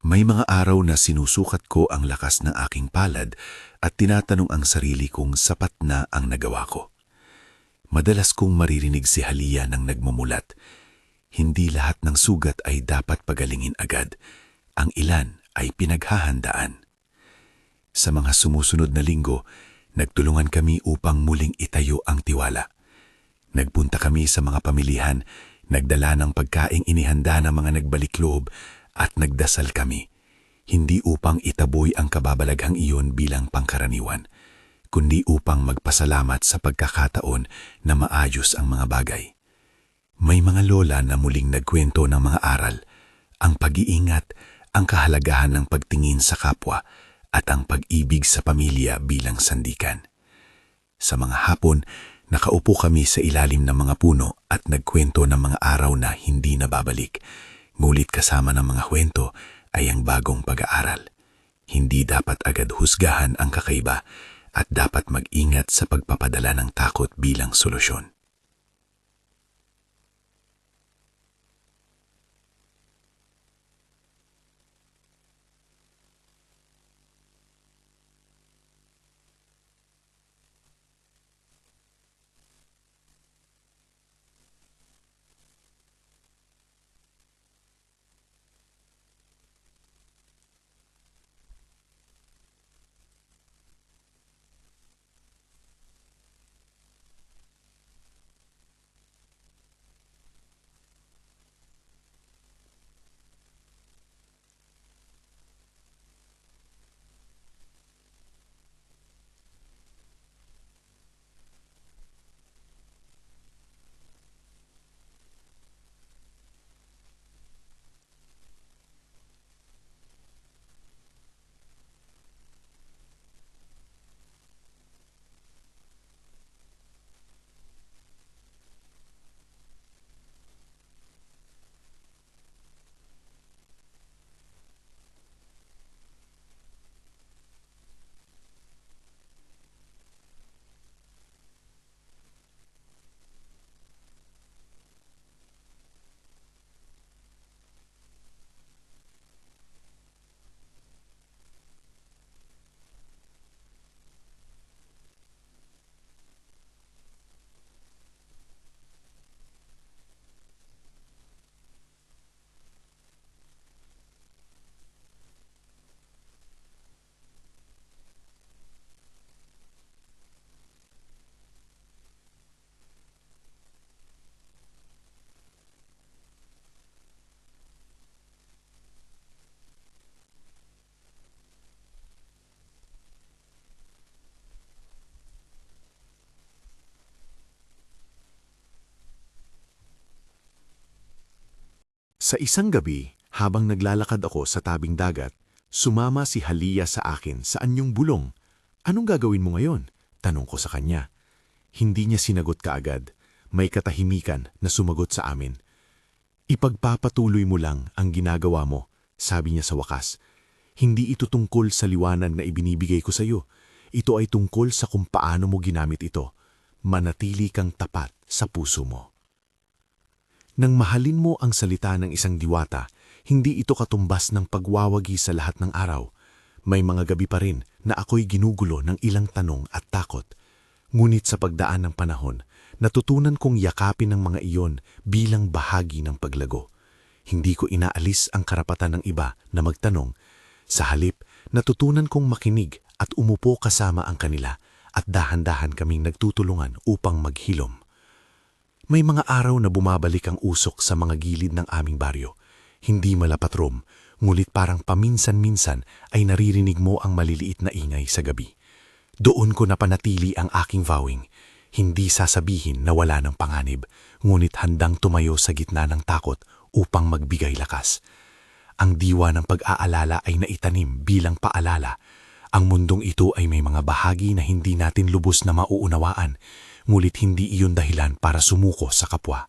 May mga araw na sinusukat ko ang lakas ng aking palad at tinatanong ang sarili kung sapat na ang nagawa ko. Madalas kong maririnig si Halia nang nagmumulat. Hindi lahat ng sugat ay dapat pagalingin agad. Ang ilan ay pinaghahandaan. Sa mga sumusunod na linggo, nagtulungan kami upang muling itayo ang tiwala. Nagpunta kami sa mga pamilihan, nagdala ng pagkaing inihanda ng mga nagbalik loob at nagdasal kami. Hindi upang itaboy ang kababalaghang iyon bilang pangkaraniwan, kundi upang magpasalamat sa pagkakataon na maayos ang mga bagay. May mga lola na muling nagkwento ng mga aral, ang pag-iingat, ang kahalagahan ng pagtingin sa kapwa, at ang pag-ibig sa pamilya bilang sandikan. Sa mga hapon, nakaupo kami sa ilalim ng mga puno at nagkwento ng mga araw na hindi nababalik. Ngunit kasama ng mga kwento ay ang bagong pag-aaral. Hindi dapat agad husgahan ang kakaiba at dapat mag-ingat sa pagpapadala ng takot bilang solusyon. Sa isang gabi, habang naglalakad ako sa tabing dagat, sumama si Halia sa akin sa anyong bulong. "Anong gagawin mo ngayon?" tanong ko sa kanya. Hindi niya sinagot kaagad. May katahimikan na sumagot sa amin. "Ipagpapatuloy mo lang ang ginagawa mo," sabi niya sa wakas. "Hindi ito tungkol sa liwanag na ibinibigay ko sa iyo. Ito ay tungkol sa kung paano mo ginamit ito. Manatili kang tapat sa puso mo. Nang mahalin mo ang salita ng isang diwata, hindi ito katumbas ng pagwawagi sa lahat ng araw. May mga gabi pa rin na ako'y ginugulo ng ilang tanong at takot. Ngunit sa pagdaan ng panahon, natutunan kong yakapin ang mga iyon bilang bahagi ng paglago. Hindi ko inaalis ang karapatan ng iba na magtanong. Sa halip, natutunan kong makinig at umupo kasama ang kanila at dahan-dahan kaming nagtutulungan upang maghilom. May mga araw na bumabalik ang usok sa mga gilid ng aming baryo. Hindi malapatrom, ngulit parang paminsan-minsan ay naririnig mo ang maliliit na ingay sa gabi. Doon ko napanatili ang aking vowing. Hindi sasabihin na wala ng panganib, ngunit handang tumayo sa gitna ng takot upang magbigay lakas. Ang diwa ng pag-aalala ay naitanim bilang paalala. Ang mundong ito ay may mga bahagi na hindi natin lubos na mauunawaan, ngulit hindi iyon dahilan para sumuko sa kapwa.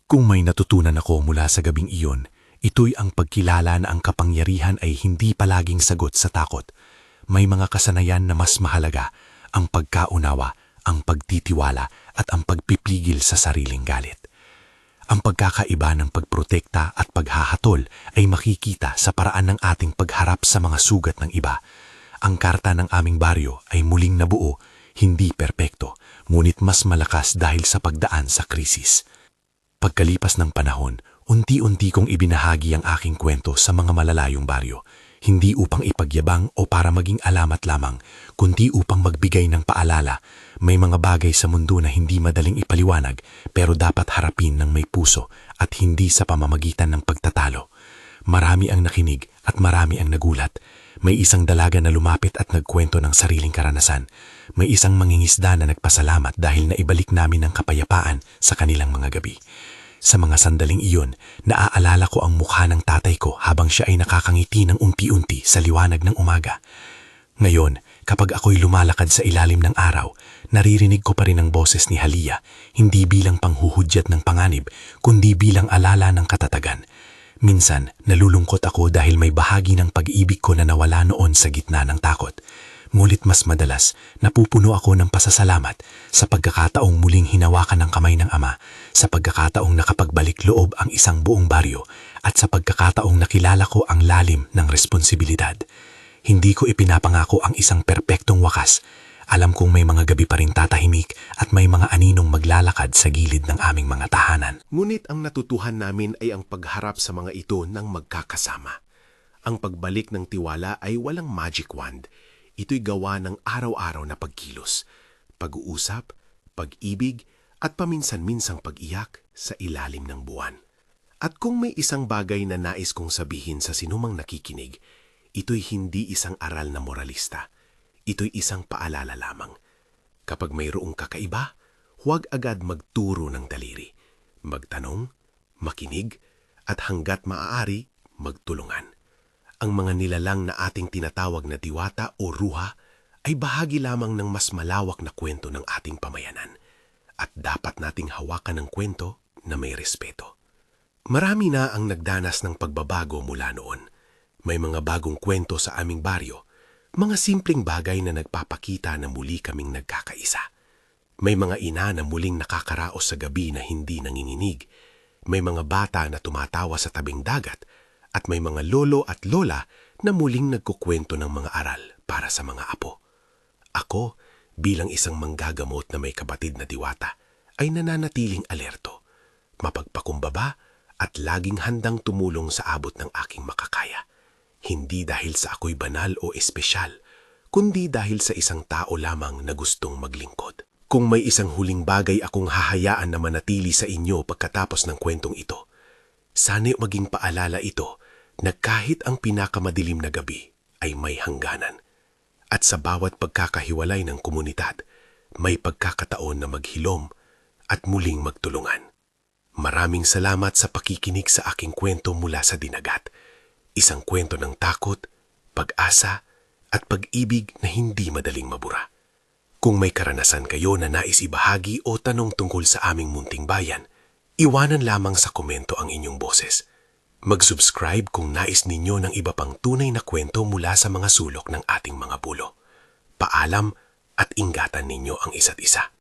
Kung may natutunan ako mula sa gabing iyon, ito'y ang pagkilala na ang kapangyarihan ay hindi palaging sagot sa takot. May mga kasanayan na mas mahalaga, ang pagkaunawa, ang pagtitiwala at ang pagpipigil sa sariling galit. Ang pagkakaiba ng pagprotekta at paghahatol ay makikita sa paraan ng ating pagharap sa mga sugat ng iba. Ang karta ng aming baryo ay muling nabuo, hindi perpekto, ngunit mas malakas dahil sa pagdaan sa krisis. Pagkalipas ng panahon, unti-unti kong ibinahagi ang aking kwento sa mga malalayong baryo, hindi upang ipagyabang o para maging alamat lamang, kundi upang magbigay ng paalala. May mga bagay sa mundo na hindi madaling ipaliwanag, pero dapat harapin ng may puso at hindi sa pamamagitan ng pagtatalo. Marami ang nakinig at marami ang nagulat. May isang dalaga na lumapit at nagkwento ng sariling karanasan. May isang mangingisda na nagpasalamat dahil naibalik namin ang kapayapaan sa kanilang mga gabi. Sa mga sandaling iyon, naaalala ko ang mukha ng tatay ko habang siya ay nakakangiti ng unti-unti sa liwanag ng umaga. Ngayon, kapag ako'y lumalakad sa ilalim ng araw, naririnig ko pa rin ang boses ni Halia, hindi bilang panghuhudyat ng panganib, kundi bilang alala ng katatagan. Minsan, nalulungkot ako dahil may bahagi ng pag-ibig ko na nawala noon sa gitna ng takot. Ngulit mas madalas, napupuno ako ng pasasalamat sa pagkakataong muling hinawakan ng kamay ng ama, sa pagkakataong nakapagbalik loob ang isang buong baryo, at sa pagkakataong nakilala ko ang lalim ng responsibilidad. Hindi ko ipinapangako ang isang perpektong wakas. Alam kong may mga gabi pa rin tatahimik at may mga aninong maglalakad sa gilid ng aming mga tahanan. Ngunit ang natutuhan namin ay ang pagharap sa mga ito ng magkakasama. Ang pagbalik ng tiwala ay walang magic wand. Ito'y gawa ng araw-araw na pagkilos, pag-uusap, pag-ibig, at paminsan-minsang pag-iyak sa ilalim ng buwan. At kung may isang bagay na nais kong sabihin sa sinumang nakikinig, ito'y hindi isang aral na moralista. Ito'y isang paalala lamang. Kapag mayroong kakaiba, huwag agad magturo ng daliri. Magtanong, makinig, at hanggat maaari, magtulungan. Ang mga nilalang na ating tinatawag na diwata o ruha ay bahagi lamang ng mas malawak na kwento ng ating pamayanan. At dapat nating hawakan ng kwento na may respeto. Marami na ang nagdanas ng pagbabago mula noon. May mga bagong kwento sa aming baryo, mga simpleng bagay na nagpapakita na muli kaming nagkakaisa. May mga ina na muling nakakaraos sa gabi na hindi nanginginig. May mga bata na tumatawa sa tabing dagat at may mga lolo at lola na muling nagkukwento ng mga aral para sa mga apo. Ako, bilang isang manggagamot na may kapatid na diwata, ay nananatiling alerto, mapagpakumbaba at laging handang tumulong sa abot ng aking makakaya. Hindi dahil sa ako'y banal o espesyal, kundi dahil sa isang tao lamang na gustong maglingkod. Kung may isang huling bagay akong hahayaan na manatili sa inyo pagkatapos ng kwentong ito, sana'y maging paalala ito na kahit ang pinakamadilim na gabi ay may hangganan. At sa bawat pagkakahiwalay ng komunidad, may pagkakataon na maghilom at muling magtulungan. Maraming salamat sa pakikinig sa aking kwento mula sa dinagat. Isang kwento ng takot, pag-asa, at pag-ibig na hindi madaling mabura. Kung may karanasan kayo na nais ibahagi o tanong tungkol sa aming munting bayan, iwanan lamang sa komento ang inyong boses. Mag-subscribe kung nais ninyo ng iba pang tunay na kwento mula sa mga sulok ng ating mga bulo. Paalam at ingatan ninyo ang isa't isa.